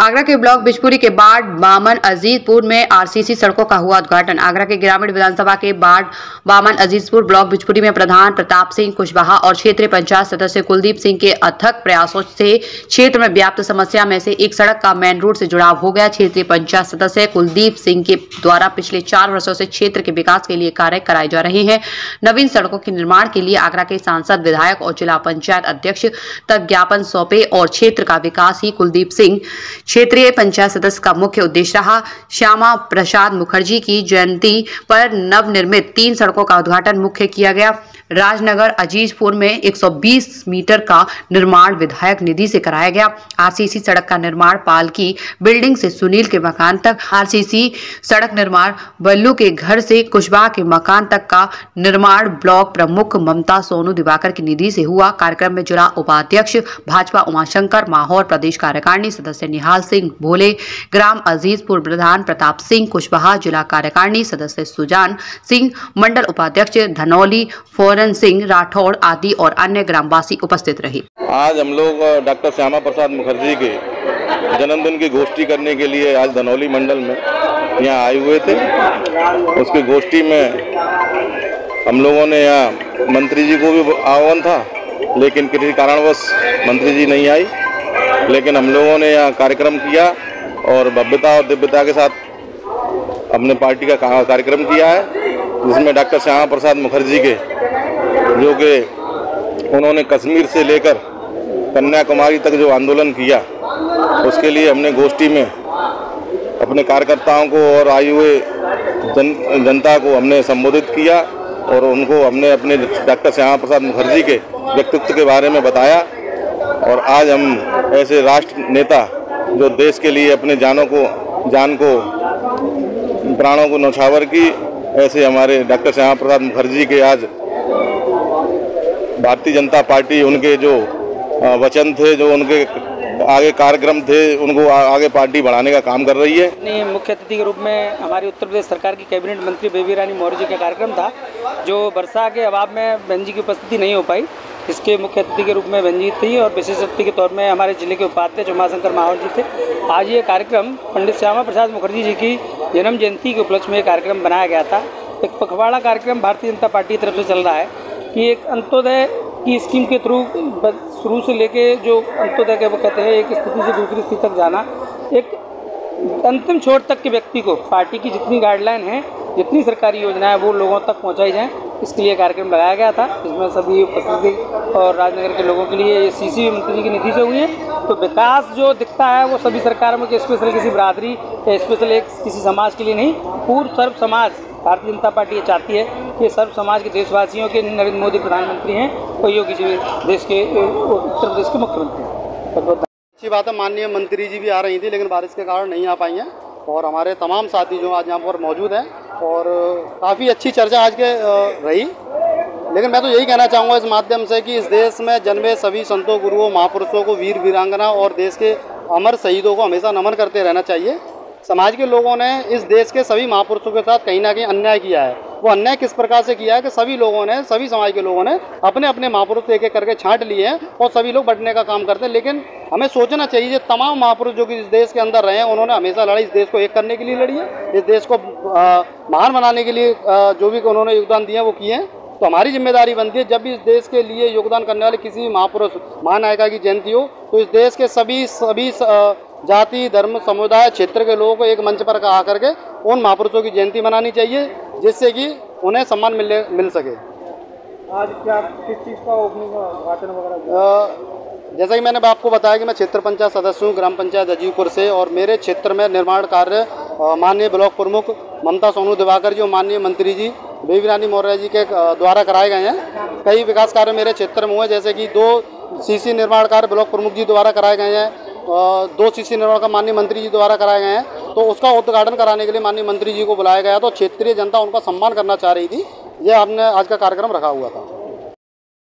आगरा के ब्लॉक बिजपुरी के बाढ़ बामन अजीजपुर में आरसीसी सड़कों का हुआ उद्घाटन। आगरा के ग्रामीण विधानसभा के बाढ़ बामन अजीजपुर ब्लॉक बिजपुरी में प्रधान प्रताप सिंह कुशवाहा और क्षेत्रीय पंचायत सदस्य कुलदीप सिंह के अथक प्रयासों से क्षेत्र में व्याप्त समस्या में से एक सड़क का मेन रोड से जुड़ाव हो गया। क्षेत्रीय पंचायत सदस्य कुलदीप सिंह के द्वारा पिछले 4 वर्षों से क्षेत्र के विकास के लिए कार्य कराए जा रहे हैं। नवीन सड़कों के निर्माण के लिए आगरा के सांसद, विधायक और जिला पंचायत अध्यक्ष तक ज्ञापन सौंपे और क्षेत्र का विकास ही कुलदीप सिंह क्षेत्रीय पंचायत सदस्य का मुख्य उद्देश्य रहा। श्यामा प्रसाद मुखर्जी की जयंती पर नवनिर्मित 3 सड़कों का उद्घाटन मुख्य किया गया। राजनगर अजीजपुर में 120 मीटर का निर्माण विधायक निधि से कराया गया। आरसीसी सड़क का निर्माण पाल की बिल्डिंग से सुनील के मकान तक, आरसीसी सड़क निर्माण बल्लू के घर से कुशवाहा के मकान तक का निर्माण ब्लॉक प्रमुख ममता सोनू दिवाकर की निधि से हुआ। कार्यक्रम में जिला उपाध्यक्ष भाजपा उमाशंकर माहौर, प्रदेश कार्यकारिणी सदस्य निहाल सिंह भोले, ग्राम अजीजपुर प्रधान प्रताप सिंह कुशवाहा, जिला कार्यकारिणी सदस्य सुजान सिंह, मंडल उपाध्यक्ष धनौली फोरन सिंह राठौड़ आदि और अन्य ग्रामवासी उपस्थित रहे। आज हम लोग डॉक्टर श्यामा प्रसाद मुखर्जी के जन्मदिन की गोष्ठी करने के लिए आज धनौली मंडल में यहाँ आए हुए थे। उसकी गोष्ठी में हम लोगों ने यहाँ मंत्री जी को भी आह्वान था, लेकिन किसी कारणवश मंत्री जी नहीं आई। लेकिन हम लोगों ने यहाँ कार्यक्रम किया और भव्यता और दिव्यता के साथ अपने पार्टी का कार्यक्रम किया है, जिसमें डॉक्टर श्यामा प्रसाद मुखर्जी के जो कि उन्होंने कश्मीर से लेकर कन्याकुमारी तक जो आंदोलन किया, उसके लिए हमने गोष्ठी में अपने कार्यकर्ताओं को और आई हुए जनता को हमने संबोधित किया और उनको हमने अपने डॉक्टर श्यामा प्रसाद मुखर्जी के व्यक्तित्व के बारे में बताया। और आज हम ऐसे राष्ट्र नेता जो देश के लिए अपने प्राणों को न्यौछावर की, ऐसे हमारे डॉक्टर श्यामा प्रसाद मुखर्जी के आज भारतीय जनता पार्टी, उनके जो वचन थे, जो उनके आगे कार्यक्रम थे, उनको आगे पार्टी बढ़ाने का काम कर रही है। मुख्य अतिथि के रूप में हमारी उत्तर प्रदेश सरकार की कैबिनेट मंत्री बेबी रानी मौर्य जी का कार्यक्रम था, जो वर्षा के अभाव में बहन जी की उपस्थिति नहीं हो पाई। इसके मुख्य अतिथि के रूप में बहन जी थी और विशेष अतिथि के तौर में हमारे जिले के उपाध्यक्ष उमाशंकर माहौर जी थे। आज ये कार्यक्रम पंडित श्यामा प्रसाद मुखर्जी जी की जन्म जयंती के उपलक्ष्य में ये कार्यक्रम बनाया गया था। एक पखवाड़ा कार्यक्रम भारतीय जनता पार्टी की तरफ से चल रहा है कि एक अंत्योदय की स्कीम के थ्रू शुरू से लेके जो अंत्योदय के वो कहते हैं, एक स्थिति से दूसरी स्थिति तक जाना, एक अंतिम छोर तक के व्यक्ति को पार्टी की जितनी गाइडलाइन है, जितनी सरकारी योजना है, वो लोगों तक पहुंचाई जाए, इसके लिए कार्यक्रम लगाया गया था। इसमें सभी उपस्थिति और राजनगर के लोगों के लिए सीसी मंत्री जी की निधि से हुई है। तो विकास जो दिखता है वो सभी सरकारों में स्पेशल किसी बरादरी या स्पेशल एक किसी समाज के लिए नहीं, पूर्ण सर्व समाज भारतीय जनता पार्टी ये चाहती है कि सर्व समाज के देशवासियों के नरेंद्र मोदी प्रधानमंत्री हैं और योगी जी देश के उत्तर प्रदेश के मुख्यमंत्री हैं। अच्छी बात है, माननीय मंत्री जी भी आ रही थी लेकिन बारिश के कारण नहीं आ पाई हैं और हमारे तमाम साथी जो आज यहाँ पर मौजूद हैं और काफ़ी अच्छी चर्चा आज के रही। लेकिन मैं तो यही कहना चाहूँगा इस माध्यम से कि इस देश में जन्मे सभी संतों, गुरुओं, महापुरुषों को, वीर वीरांगना और देश के अमर शहीदों को हमेशा नमन करते रहना चाहिए। समाज के लोगों ने इस देश के सभी महापुरुषों के साथ कहीं ना कहीं अन्याय किया है। वो अन्याय किस प्रकार से किया है कि सभी समाज के लोगों ने अपने अपने महापुरुष एक एक करके छांट लिए हैं और सभी लोग बंटने का काम करते हैं। लेकिन हमें सोचना चाहिए तमाम महापुरुष जो कि इस देश के अंदर रहे हैं, उन्होंने हमेशा लड़ाई इस देश को एक करने के लिए लड़ी है, इस देश को महान बनाने के लिए जो भी उन्होंने योगदान दिए वो किए हैं। तो हमारी जिम्मेदारी बनती है जब भी इस देश के लिए योगदान करने वाले किसी महापुरुष, महानायिका की जयंती हो, तो इस देश के सभी जाति, धर्म, समुदाय, क्षेत्र के लोगों को एक मंच पर आकर के उन महापुरुषों की जयंती मनानी चाहिए, जिससे कि उन्हें सम्मान मिल सके। आज क्या किस चीज़ का उद्घाटन वगैरह? जैसा कि मैंने आपको बताया कि मैं क्षेत्र पंचायत सदस्य हूँ ग्राम पंचायत अजीजपुर से, और मेरे क्षेत्र में निर्माण कार्य माननीय ब्लॉक प्रमुख ममता सोनू दिवाकर जी और माननीय मंत्री जी बेबी रानी मौर्य जी के द्वारा कराए गए हैं। कई विकास कार्य मेरे क्षेत्र में हुए, जैसे कि 2 सीसी निर्माण कार्य ब्लॉक प्रमुख जी द्वारा कराए गए हैं, 2 सीसी निर्माण का माननीय मंत्री जी द्वारा कराए गए हैं। तो उसका उद्घाटन कराने के लिए माननीय मंत्री जी को बुलाया गया, तो क्षेत्रीय जनता उनका सम्मान करना चाह रही थी। ये हमने आज का कार्यक्रम रखा हुआ था।